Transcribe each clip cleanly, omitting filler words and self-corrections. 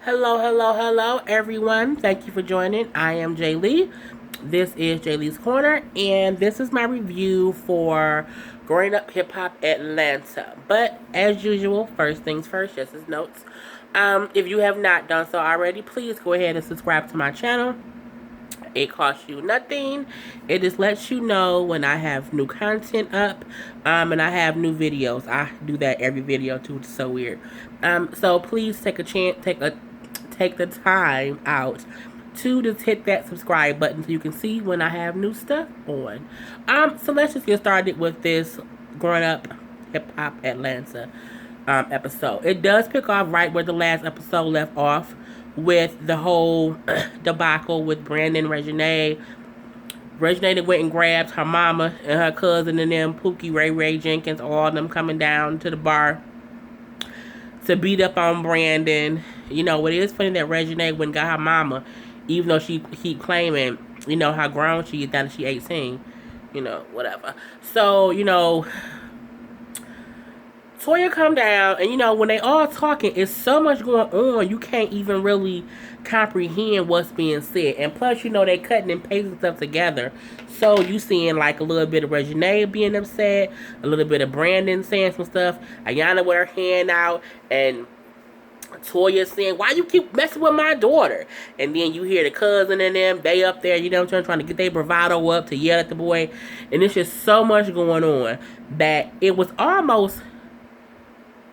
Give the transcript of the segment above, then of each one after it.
Hello, hello, hello, everyone. Thank you for joining. I am Jay Lee. This is Jay Lee's Corner, and this is my review for Growing Up Hip Hop Atlanta. But as usual, first things first, just as notes. If you have not done so already, please go ahead and subscribe to my channel. It costs you nothing. It just lets you know when I have new content up, and I have new videos. I do that every video too. It's so weird. So please take a chance, take the time out to just hit that subscribe button so you can see when I have new stuff on. So let's just get started with this Growing Up Hip Hop Atlanta episode. It does pick off right where the last episode left off with the whole debacle with Brandon Reginae. Reginae went and grabbed her mama and her cousin and them, Pookie, Ray Jenkins, all of them coming down to the bar to beat up on Brandon. You know, it is funny that Reginae went and got her mama, even though she keep claiming, you know, how grown she is, that she 18. You know, whatever. So, you know, Toya come down, and you know, when they all talking, it's so much going on, you can't even really comprehend what's being said. And plus, you know, they cutting and pasting stuff together. So you seeing like a little bit of Reginae being upset, a little bit of Brandon saying some stuff, Ayana with her hand out, and Toya saying, "Why you keep messing with my daughter?" And then you hear the cousin and them, they up there, you know what I'm trying to get their bravado up to yell at the boy. And it's just so much going on that it was almost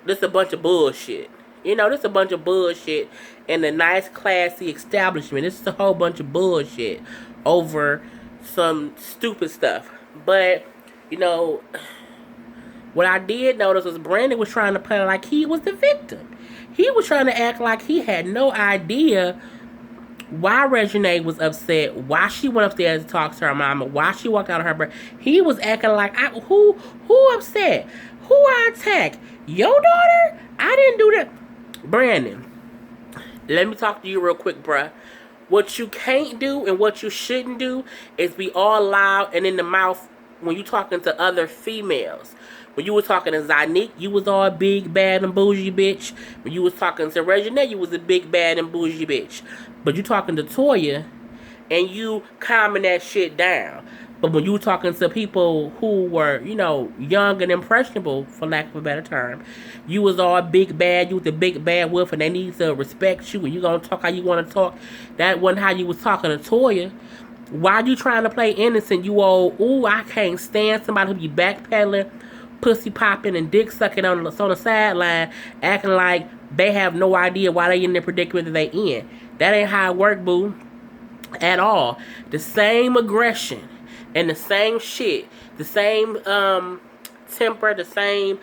this a bunch of bullshit. You know, this a bunch of bullshit in a nice, classy establishment. This is a whole bunch of bullshit over some stupid stuff. But, you know, what I did notice was Brandon was trying to play like he was the victim. He was trying to act like he had no idea why Reginae was upset, why she went upstairs to talk to her mama, why she walked out of her birth. He was acting like, who upset? Who I attack? Your daughter? I didn't do that. Brandon, let me talk to you real quick, bruh. What you can't do and what you shouldn't do is be all loud and in the mouth when you talking to other females. When you was talking to Zanique, you was all big, bad, and bougie bitch. When you was talking to Reginae, you was a big, bad, and bougie bitch. But you talking to Toya, and you calming that shit down. But when you talking to people who were, you know, young and impressionable, for lack of a better term, you was all big bad, you was the big bad wolf, and they need to respect you, and you gonna talk how you want to talk. That wasn't how you was talking to Toya. Why you trying to play innocent? You old, ooh, I can't stand somebody who be backpedaling, pussy popping, and dick sucking on the sideline, acting like they have no idea why they in the predicament that they in. That ain't how it work, boo. At all. The same aggression and the same shit, the same temper, the same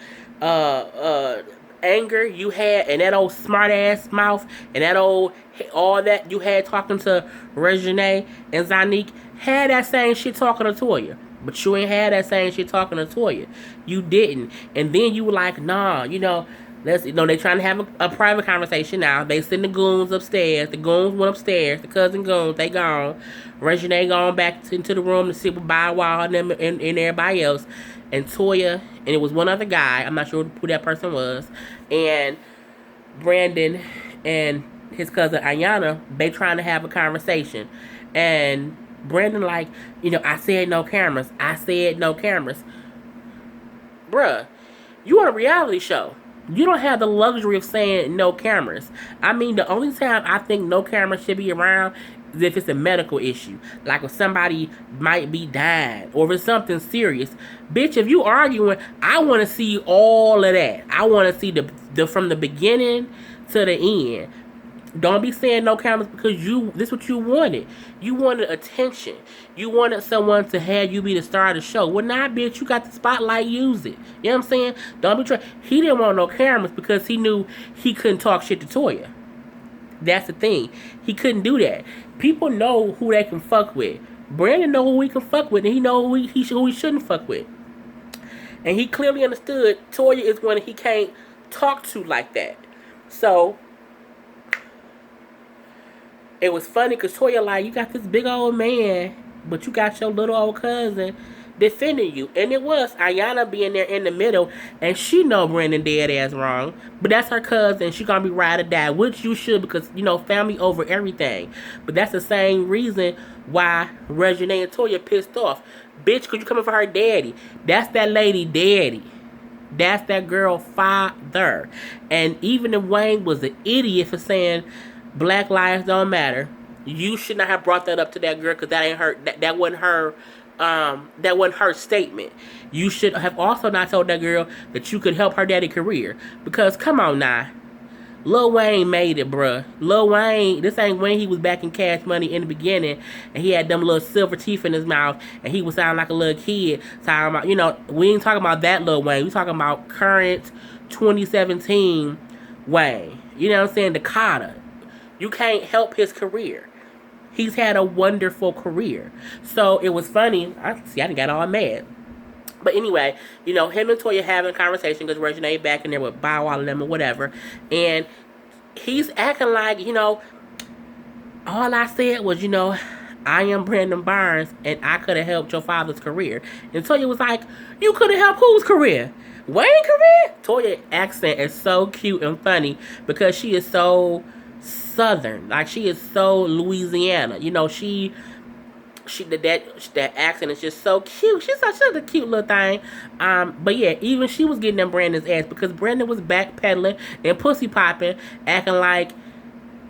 anger you had in that old smart ass mouth and that old all that you had talking to Reginae and Zanique, had that same shit talking to Toya. But you ain't had that same shit talking to Toya. You didn't. And then you were like, nah, you know, they trying to have a private conversation now. They send the goons upstairs. The goons went upstairs. The cousin goons, they gone. Reginae gone back into the room to sit with Bow Wow and them and everybody else. And Toya, and it was one other guy. I'm not sure who that person was. And Brandon and his cousin Ayana, they trying to have a conversation. And Brandon like, you know, I said no cameras. I said no cameras. Bruh, you on a reality show. You don't have the luxury of saying no cameras. I mean, the only time I think no cameras should be around is if it's a medical issue. Like if somebody might be dying or if it's something serious. Bitch, if you arguing, I want to see all of that. I want to see the from the beginning to the end. Don't be saying no cameras because this is what you wanted. You wanted attention. You wanted someone to have you be the star of the show. Well, nah, bitch, you got the spotlight, use it. You know what I'm saying? Don't be trying. He didn't want no cameras because he knew he couldn't talk shit to Toya. That's the thing. He couldn't do that. People know who they can fuck with. Brandon know who he can fuck with, and he know who he shouldn't fuck with. And he clearly understood Toya is one he can't talk to like that. So it was funny because Toya like, you got this big old man, but you got your little old cousin defending you. And it was Ayana being there in the middle, and she know Brandon dead ass wrong. But that's her cousin. She gonna be ride or die, which you should, because, you know, family over everything. But that's the same reason why Reginae and Toya pissed off. Bitch, cause you coming for her daddy. That's that lady daddy. That's that girl father. And even if Wayne was an idiot for saying Black lives don't matter, you should not have brought that up to that girl, because that ain't her. That wasn't her. That wasn't her statement. You should have also not told that girl that you could help her daddy career. Because come on now, Lil Wayne made it, bruh. Lil Wayne, this ain't when he was back in Cash Money in the beginning, and he had them little silver teeth in his mouth, and he was sounding like a little kid. Talking about, you know, we ain't talking about that Lil Wayne. We talking about current 2017 Wayne. You know what I'm saying? Dakota. You can't help his career. He's had a wonderful career. So it was funny. I done got all mad. But anyway, you know, him and Toya having a conversation because Reginae back in there with Bow Wow and them or whatever. And he's acting like, you know, all I said was, you know, I am Brandon Barnes and I could have helped your father's career. And Toya was like, you could have helped whose career? Wayne's career? Toya's accent is so cute and funny because she is so Southern. Like, she is so Louisiana. You know, that accent is just so cute. She's such a cute little thing. But yeah, even she was getting in Brandon's ass because Brandon was backpedaling and pussy popping, acting like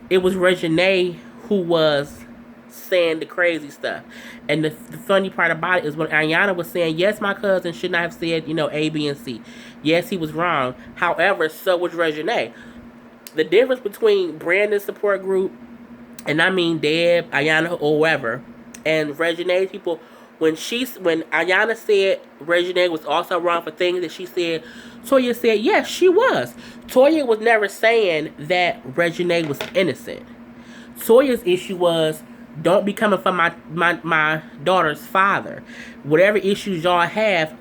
it was Reginae who was saying the crazy stuff. And the funny part about it is when Ayana was saying, yes, my cousin should not have said, you know, A, B, and C. Yes, he was wrong. However, so was Reginae. The difference between Brandon's support group, and I mean Deb, Ayana, or whoever, and Reginae's people, when Ayana said Reginae was also wrong for things that she said, Toya said, yes, she was. Toya was never saying that Reginae was innocent. Toya's issue was, don't be coming for my daughter's father. Whatever issues y'all have.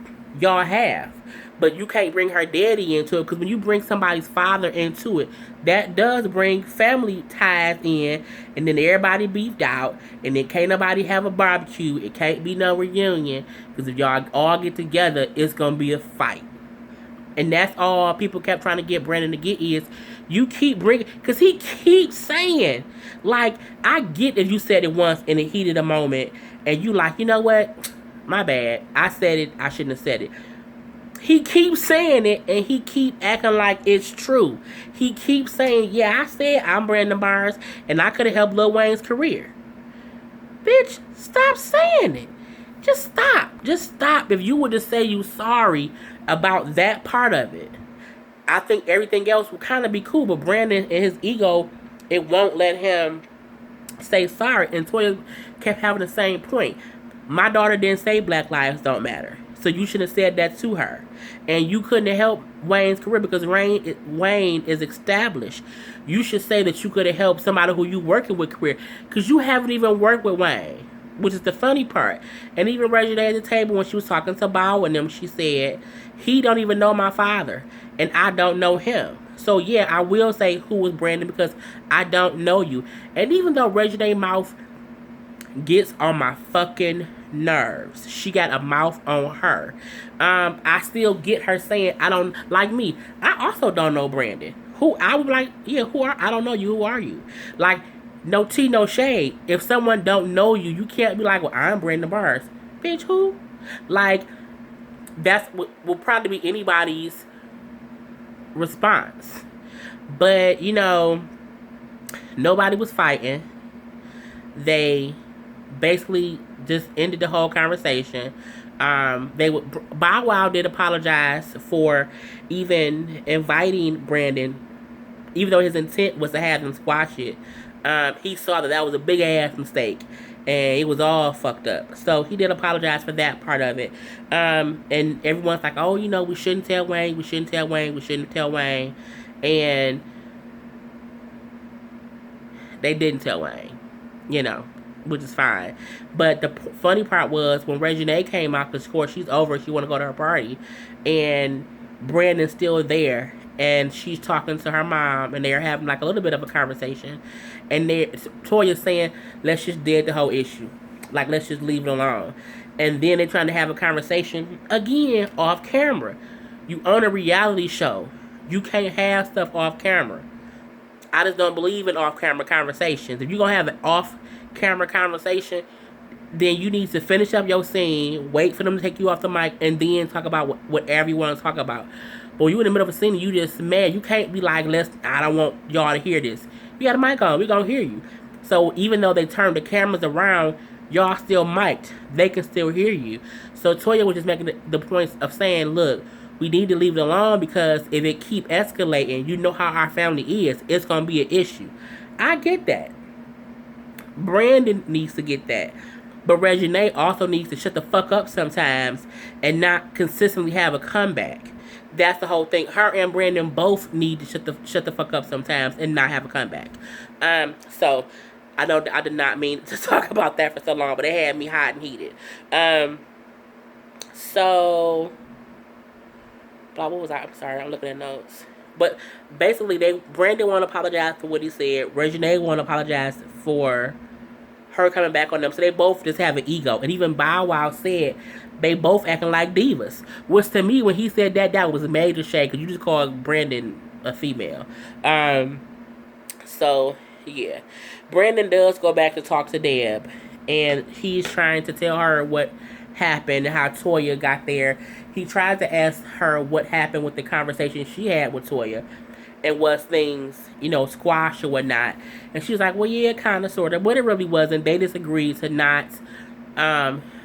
But you can't bring her daddy into it, because when you bring somebody's father into it, that does bring family ties in, and then everybody beefed out, and then can't nobody have a barbecue. It can't be no reunion, because if y'all all get together, it's gonna be a fight. And that's all people kept trying to get Brandon to get is, you keep bringing, because he keeps saying, like, I get if you said it once in the heat of the moment, and you like, you know what, my bad, I said it, I shouldn't have said it. He keeps saying it, and he keep acting like it's true. He keeps saying, yeah, I said I'm Brandon Barnes, and I could have helped Lil Wayne's career. Bitch, stop saying it. Just stop. Just stop. If you were to say you sorry about that part of it, I think everything else would kind of be cool. But Brandon and his ego, it won't let him say sorry. And Toya kept having the same point. My daughter didn't say Black lives don't matter. So you should have said that to her. And you couldn't have helped Wayne's career because Wayne is established. You should say that you could have helped somebody who you working with career. Because you haven't even worked with Wayne. Which is the funny part. And even Reginae at the table when she was talking to Bow and them, she said, he don't even know my father. And I don't know him. So yeah, I will say who was Brandon because I don't know you. And even though Reginae's mouth gets on my fucking nerves, she got a mouth on her. I still get her saying, I don't, like me, I also don't know Brandon. Who, I would like, yeah, I don't know you, who are you? Like, no tea, no shade. If someone don't know you, you can't be like, well, I'm Brandon Barnes. Bitch, who? Like, that's what will probably be anybody's response. But, you know, nobody was fighting. They basically just ended the whole conversation. Bow Wow did apologize for even inviting Brandon, even though his intent was to have him squash it. He saw that was a big ass mistake, and it was all fucked up. So he did apologize for that part of it. And everyone's like, oh, you know, we shouldn't tell Wayne, and they didn't tell Wayne, you know, which is fine. But the funny part was when Reginae came out, because of course she's over, she want to go to her party, and Brandon's still there, and she's talking to her mom, and they're having like a little bit of a conversation, and Toya's saying, let's just dead the whole issue, like let's just leave it alone. and then they're trying to have a conversation again off camera. You own a reality show. You can't have stuff off camera. I just don't believe in off camera conversations. If you're gonna have an off camera conversation, then you need to finish up your scene, wait for them to take you off the mic, and then talk about whatever you want to talk about. But when you in the middle of a scene and you just mad, you can't be like, I don't want y'all to hear this. You got a mic on, we gonna hear you. So even though they turned the cameras around, y'all still mic'd. They can still hear you. So Toya was just making the points of saying, look, we need to leave it alone because if it keep escalating, you know how our family is. It's gonna be an issue. I get that. Brandon needs to get that. But Reginae also needs to shut the fuck up sometimes and not consistently have a comeback. That's the whole thing. Her and Brandon both need to shut the fuck up sometimes and not have a comeback. So I know I did not mean to talk about that for so long, but it had me hot and heated. So what was I? I'm sorry, I'm looking at notes. But basically, Brandon want to apologize for what he said. Reginae want to apologize for her coming back on them. So they both just have an ego. And even Bow Wow said they both acting like divas. Which to me, when he said that was a major shade because you just called Brandon a female. So yeah, Brandon does go back to talk to Deb, and he's trying to tell her what happened and how Toya got there. He tried to ask her what happened with the conversation she had with Toya and was things, squashed or whatnot. And she was like, well, yeah, kind of, sort of. But it really wasn't. They just agreed to not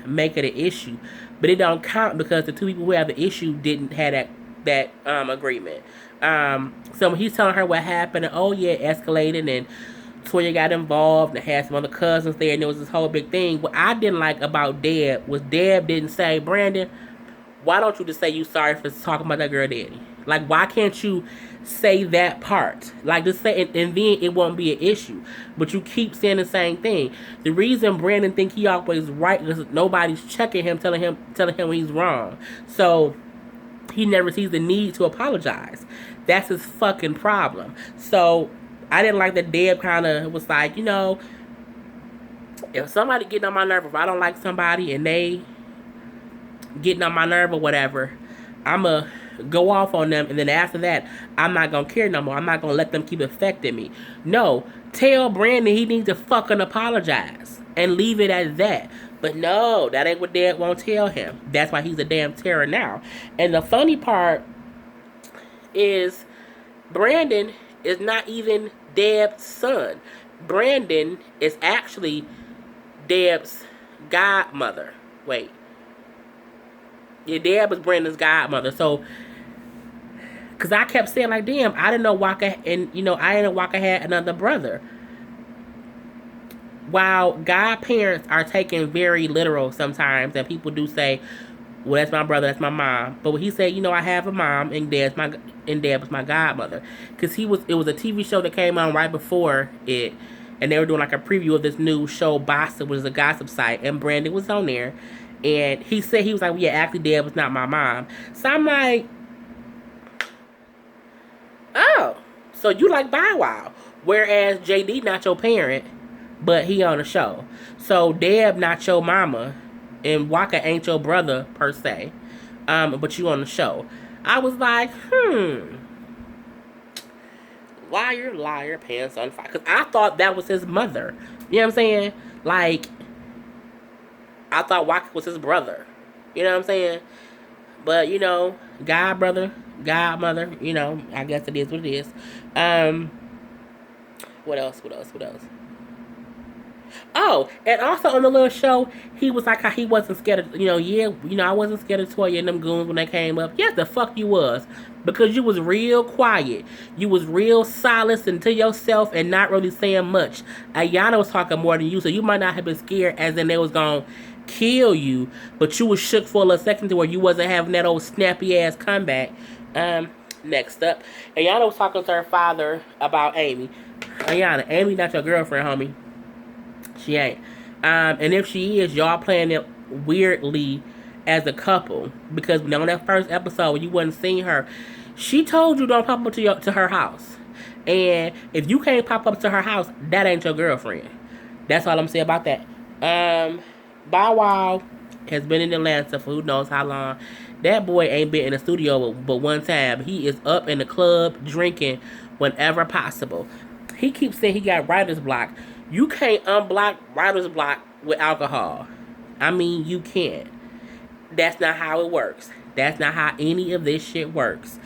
make it an issue. But it don't count because the two people who have the issue didn't have that agreement. So when he's telling her what happened, and oh, yeah, it escalated, and Toya got involved and had some other cousins there, and there was this whole big thing. What I didn't like about Deb was Deb didn't say, Brandon, why don't you just say you sorry for talking about that girl daddy? Like, why can't you say that part? Like, just say it, and then it won't be an issue. But you keep saying the same thing. The reason Brandon think he always right is nobody's checking him, telling him when he's wrong. So he never sees the need to apologize. That's his fucking problem. So I didn't like that Deb kind of was like, if somebody getting on my nerve, if I don't like somebody and they getting on my nerve or whatever, I'ma go off on them, and then after that, I'm not gonna care no more. I'm not gonna let them keep affecting me. No, tell Brandon he needs to fucking apologize and leave it at that. But no, that ain't what Dad won't tell him. That's why he's a damn terror now. And the funny part is Brandon is not even Deb's son. Brandon is actually Deb's godmother. Wait. Yeah, Deb was Brandon's godmother. So, because I kept saying, like, damn, I didn't know Waka, and, I didn't know Waka had another brother. While godparents are taken very literal sometimes, and people do say, well, that's my brother, that's my mom. But when he said, I have a mom, and Deb was my godmother. Because it was a TV show that came on right before it, and they were doing, like, a preview of this new show, Bossa, which is a gossip site, and Brandon was on there. And he said, he was like, well, yeah, actually, Deb was not my mom. So I'm like, oh, so you like Bow Wow. Whereas JD not your parent, but he on the show. So Deb not your mama, and Waka ain't your brother, per se. But you on the show. I was like, liar, pants on fire. Because I thought that was his mother. You know what I'm saying? Like, I thought Waka was his brother. You know what I'm saying? But, god brother, godmother, I guess it is what it is. What else? Oh, and also on the little show, he was like how he wasn't scared of, I wasn't scared of Toya and them goons when they came up. Yes, the fuck you was. Because you was real quiet. You was real silent and to yourself and not really saying much. Ayana was talking more than you, so you might not have been scared as in they was going to kill you, but you was shook for a second to where you wasn't having that old snappy ass comeback. Next up, Ayana was talking to her father about Amy. Ayana, Amy not your girlfriend, homie. She ain't. And if she is, y'all playing it weirdly as a couple, because on that first episode when you wasn't seeing her, she told you don't pop up to her house. And if you can't pop up to her house, that ain't your girlfriend. That's all I'm saying about that. Bow Wow has been in Atlanta for who knows how long. That boy ain't been in the studio but one time. He is up in the club drinking whenever possible. He keeps saying he got writer's block. You can't unblock writer's block with alcohol. I mean, you can't. That's not how it works. That's not how any of this shit works.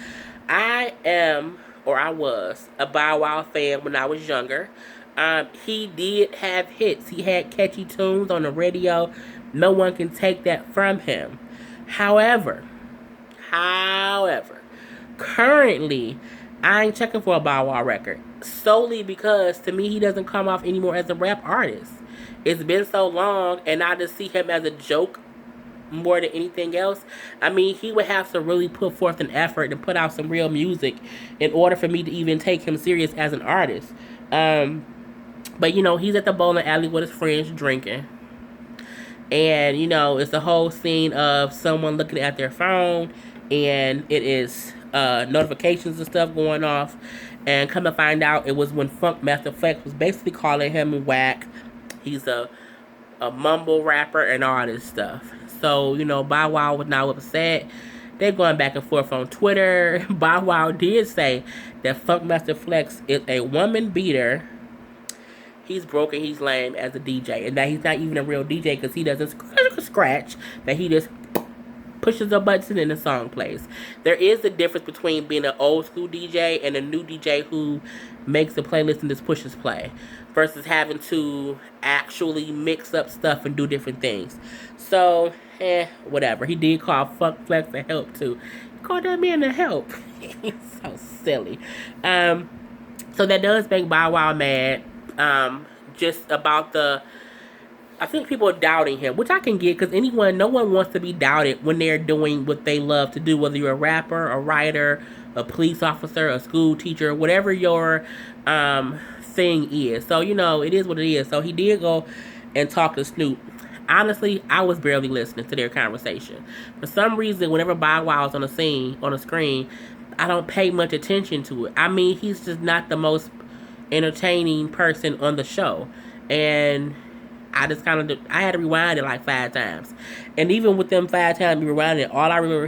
I am, or I was, a Bow Wow fan when I was younger. He did have hits. He had catchy tunes on the radio. No one can take that from him. However, however, currently, I ain't checking for a Bow Wow record. Solely because, to me, he doesn't come off anymore as a rap artist. It's been so long, and I just see him as a joke more than anything else. I mean, he would have to really put forth an effort and put out some real music in order for me to even take him serious as an artist. But you know, he's at the bowling alley with his friends drinking. And you know, it's the whole scene of someone looking at their phone, and it is notifications and stuff going off. And come to find out, it was when Funkmaster Flex was basically calling him whack. He's a mumble rapper and all this stuff. So, you know, Bow Wow was now upset. They're going back and forth on Twitter. Bow Wow did say that Funkmaster Flex is a woman beater. He's broken, he's lame as a DJ. And that he's not even a real DJ because he doesn't scratch. That he just pushes a button and the song plays. There is a difference between being an old school DJ and a new DJ who makes a playlist and just pushes play versus having to actually mix up stuff and do different things. So, whatever. He did call Funk Flex a help too. He called that man a help. He's so silly. So that does make Bow Wow mad. Just about the I think people are doubting him, which I can get because no one wants to be doubted when they're doing what they love to do, whether you're a rapper, a writer, a police officer, a school teacher, whatever your thing is. So, you know, it is what it is. So he did go and talk to Snoop. Honestly, I was barely listening to their conversation. For some reason, whenever Bow Wow's on the screen, I don't pay much attention to it. I mean, he's just not the most entertaining person on the show. And I just I had to rewind it like 5 times. And even with them 5 times rewinding it, all I remember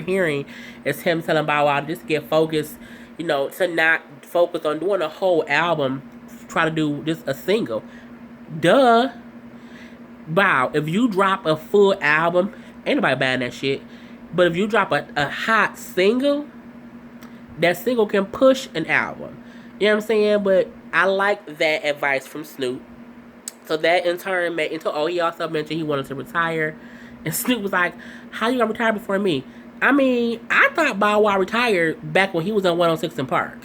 hearing is him telling Bow Wow just to get focused, you know, to not focus on doing a whole album, try to do just a single. Duh. Bow, if you drop a full album, ain't nobody buying that shit. But if you drop a hot single, that single can push an album. You know what I'm saying? But I like that advice from Snoop. So that in turn made he also mentioned he wanted to retire. And Snoop was like, how you gonna retire before me? I mean, I thought Bow Wow retired back when he was on 106 in Park.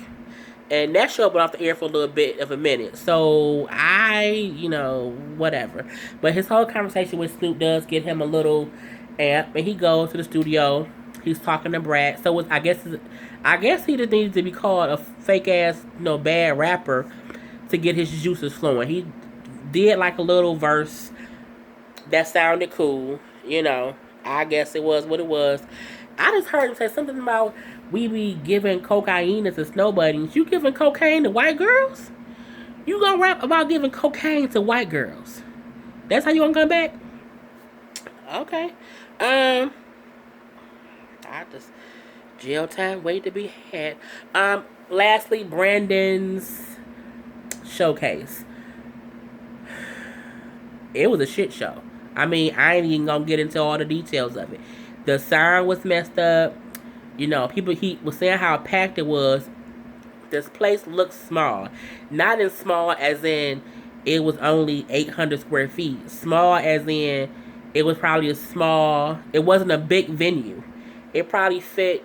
And that show went off the air for a little bit of a minute. So whatever. But his whole conversation with Snoop does get him a little amp. And he goes to the studio. He's talking to Brad. So I guess he just needed to be called a fake ass, bad rapper to get his juices flowing. He did like a little verse that sounded cool. I guess it was what it was. I just heard him say something about we be giving cocaine to snow bunnies. You giving cocaine to white girls? You gonna rap about giving cocaine to white girls? That's how you gonna come back? Okay. I just jail time wait to be had. Lastly, Brandon's showcase. It was a shit show. I mean, I ain't even gonna get into all the details of it. The sound was messed up. He was saying how packed it was. This place looked small. Not as small as in it was only 800 square feet. Small as in it was probably it wasn't a big venue. It probably fit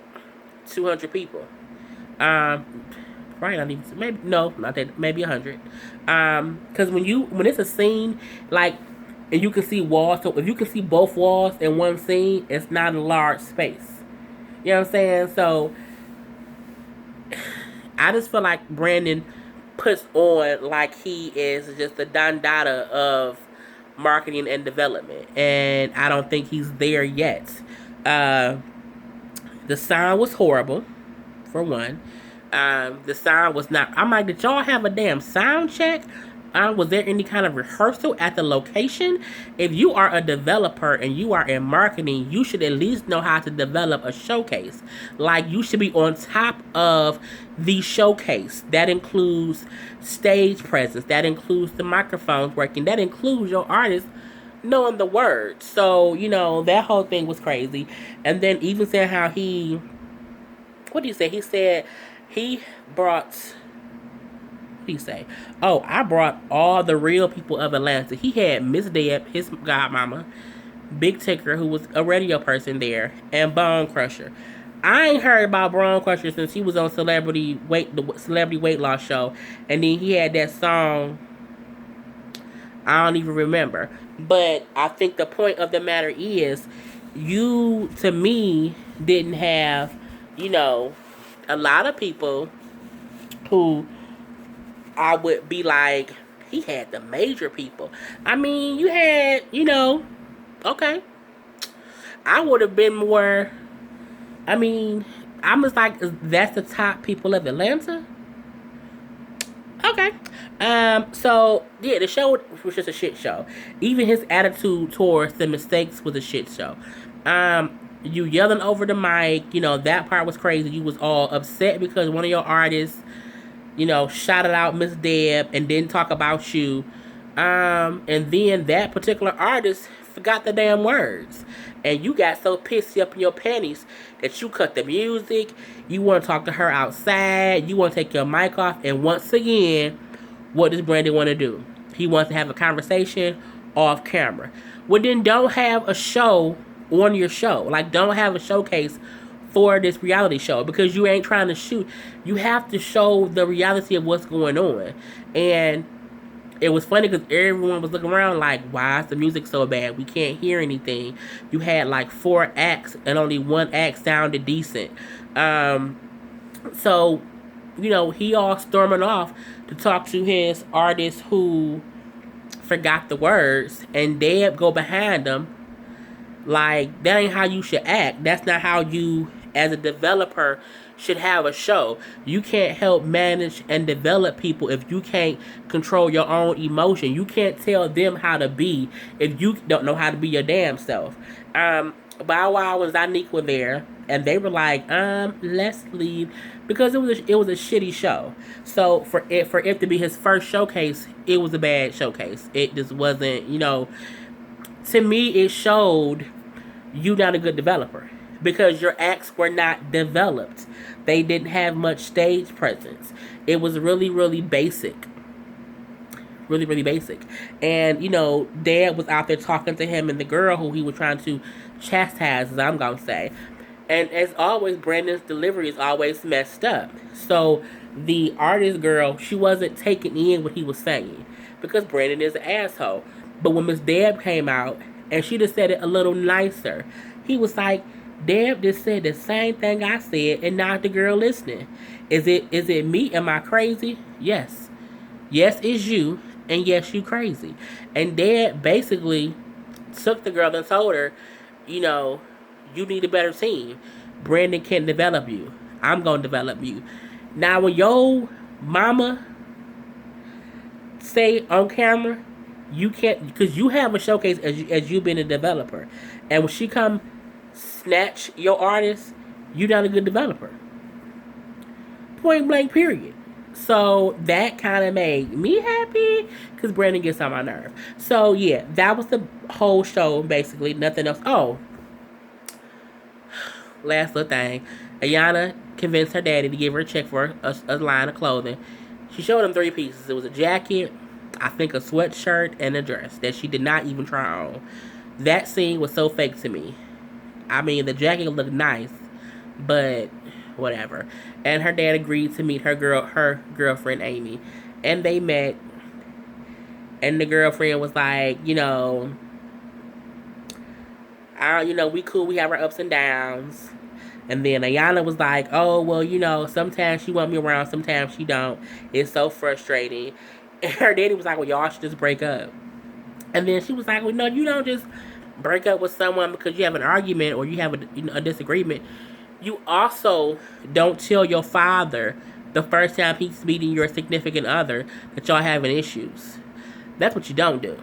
200 people. Probably not even, maybe, no, not that, maybe 100. Because when it's a scene, like, and you can see walls, so if you can see both walls in one scene, it's not a large space. You know what I'm saying? So, I just feel like Brandon puts on like he is just the Don Dada of marketing and development. And I don't think he's there yet. The sound was horrible, for one. The sound was not... I'm like, did y'all have a damn sound check? Was there any kind of rehearsal at the location? If you are a developer and you are in marketing, you should at least know how to develop a showcase. Like, you should be on top of the showcase. That includes stage presence. That includes the microphones working. That includes your artist knowing the words. So, that whole thing was crazy. And then even saying how what did he say? He said he brought, he say, "Oh, I brought all the real people of Atlanta." He had Miss Deb, his godmama, Big Ticker, who was a radio person there, and Bone Crusher. I ain't heard about Bone Crusher since he was on the Celebrity Weight Loss show, and then he had that song. I don't even remember, but I think the point of the matter is, you to me didn't have, a lot of people who I would be like, he had the major people. I mean, you had, okay. I would have been more, I mean, I'm just like, that's the top people of Atlanta? Okay. So, yeah, the show was just a shit show. Even his attitude towards the mistakes was a shit show. You yelling over the mic, that part was crazy. You was all upset because one of your artists, shouted out Miss Deb and didn't talk about you. And then that particular artist forgot the damn words. And you got so pissed up in your panties that you cut the music. You want to talk to her outside. You want to take your mic off. And once again, what does Brandon want to do? He wants to have a conversation off camera. Well, then don't have a show on your show. Like, don't have a showcase for this reality show, because you ain't trying to shoot. You have to show the reality of what's going on. And it was funny because everyone was looking around like, why is the music so bad? We can't hear anything. You had like 4 acts and only 1 act sounded decent. So, he all storming off to talk to his artist who forgot the words, and Deb go behind him. Like, that ain't how you should act. That's not how you, as a developer, should have a show. You can't help manage and develop people if you can't control your own emotion. You can't tell them how to be if you don't know how to be your damn self. Bow Wow and Zanique were there, and they were like, let's leave, because it was a shitty show. So for it to be his first showcase, it was a bad showcase. It just wasn't, to me, it showed you not a good developer, because your acts were not developed. They didn't have much stage presence. It was really, really basic. Really, really basic. And, Dad was out there talking to him and the girl who he was trying to chastise, as I'm going to say. And as always, Brandon's delivery is always messed up. So the artist girl, she wasn't taking in what he was saying, because Brandon is an asshole. But when Miss Deb came out and she just said it a little nicer, he was like, Deb just said the same thing I said, and not the girl listening. Is it me? Am I crazy? Yes. Yes, it's you, and yes, you crazy. And Deb basically took the girl and told her, you need a better team. Brandon can't develop you. I'm going to develop you. Now, when your mama say on camera, you can't, because you have a showcase as you been a developer. And when she come snatch your artist, you're not a good developer. Point blank, period. So that kind of made me happy, because Brandon gets on my nerve. So yeah, that was the whole show, basically. Nothing else. Oh, last little thing. Ayana convinced her daddy to give her a check for a line of clothing. She showed him 3 pieces. It was a jacket, I think a sweatshirt, and a dress that she did not even try on. That scene was so fake to me. I mean, the jacket looked nice, but whatever. And her dad agreed to meet her girlfriend Amy, and they met. And the girlfriend was like, we cool. We have our ups and downs. And then Ayana was like, oh, well, sometimes she want me around, sometimes she don't. It's so frustrating. And her daddy was like, well, y'all should just break up. And then she was like, well, no, you don't just break up with someone because you have an argument or you have a disagreement. You also don't tell your father the first time he's meeting your significant other that y'all having issues. That's what you don't do.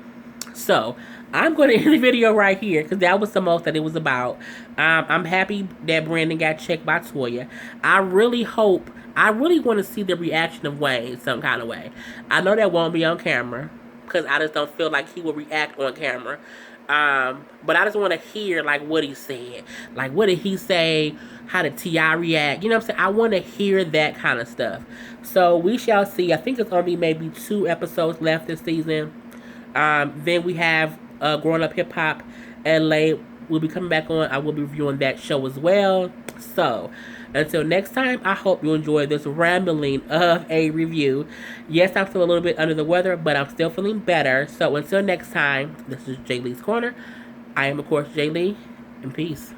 So I'm going to end the video right here because that was the most that it was about. I'm happy that Brandon got checked by Toya. I really hope, I really want to see the reaction of Wayne some kind of way. I know that won't be on camera because I just don't feel like he will react on camera. But I just want to hear like what he said. Like what did he say? How did T.I. react? You know what I'm saying? I want to hear that kind of stuff. So we shall see. I think it's going to be maybe 2 episodes left this season. Then we have Growing Up Hip Hop LA will be coming back on. I will be reviewing that show as well. So, until next time, I hope you enjoy this rambling of a review. Yes, I'm still a little bit under the weather, but I'm still feeling better. So, until next time, this is Jay Lee's Corner. I am, of course, Jay Lee, and peace.